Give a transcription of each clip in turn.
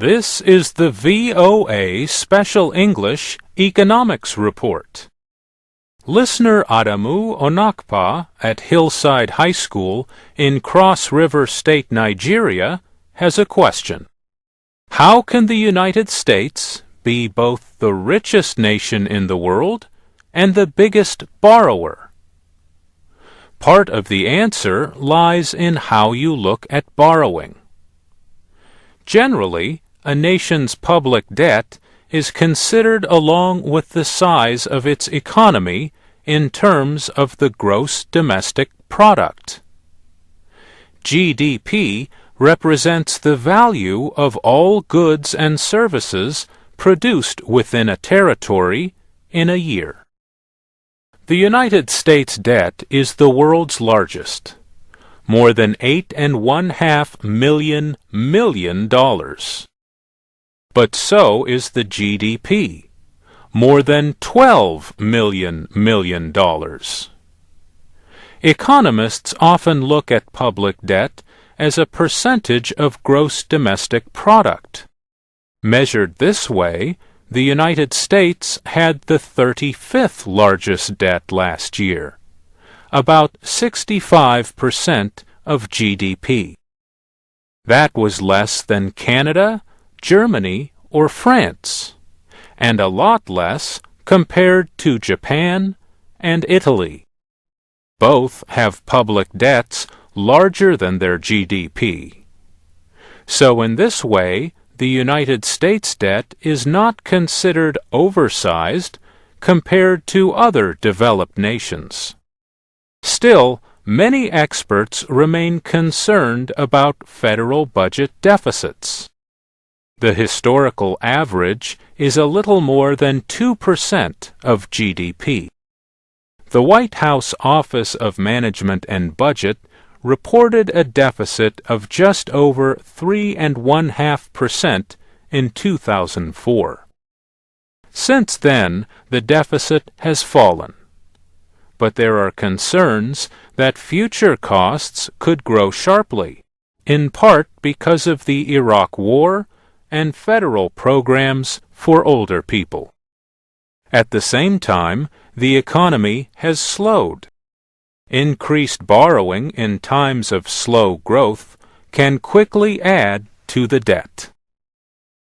This is the VOA Special English Economics Report. Listener Adamu Onakpa at Hillside High School in Cross River State, Nigeria, has a question. How can the United States be both the richest nation in the world and the biggest borrower? Part of the answer lies in how you look at borrowing. Generally, a nation's public debt is considered along with the size of its economy in terms of the gross domestic product. GDP represents the value of all goods and services produced within a territory in a year. The United States debt is the world's largest, more than $8.5 million. But so is the GDP, more than $12 million. Economists often look at public debt as a percentage of gross domestic product. Measured this way, the United States had the 35th largest debt last year, about 65% of GDP. That was less than Canada, Germany, or France, and a lot less compared to Japan and Italy. Both have public debts larger than their GDP. So in this way, the United States debt is not considered oversized compared to other developed nations. Still, many experts remain concerned about federal budget deficits. The historical average is a little more than 2% of GDP. The White House Office of Management and Budget reported a deficit of just over 3.5% in 2004. Since then, the deficit has fallen. But there are concerns that future costs could grow sharply, in part because of the Iraq War and federal programs for older people. At the same time, the economy has slowed. Increased borrowing in times of slow growth can quickly add to the debt.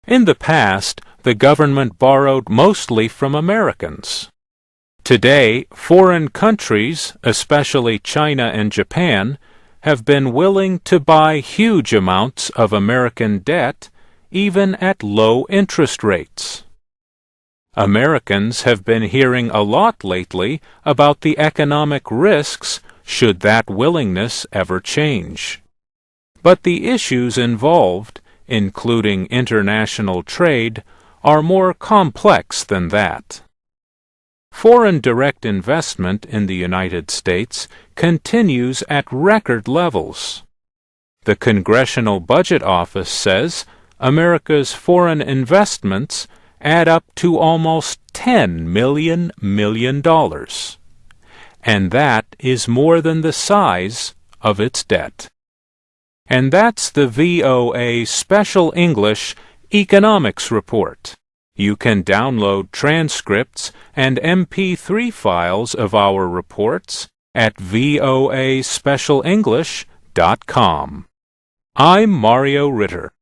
In the past, the government borrowed mostly from Americans. Today, foreign countries, especially China and Japan, have been willing to buy huge amounts of American debt even at low interest rates. Americans have been hearing a lot lately about the economic risks should that willingness ever change. But the issues involved, including international trade, are more complex than that. Foreign direct investment in the United States continues at record levels. The Congressional Budget Office says America's foreign investments add up to almost $10 million. And that is more than the size of its debt. And that's the VOA Special English Economics Report. You can download transcripts and MP3 files of our reports at voaspecialenglish.com. I'm Mario Ritter.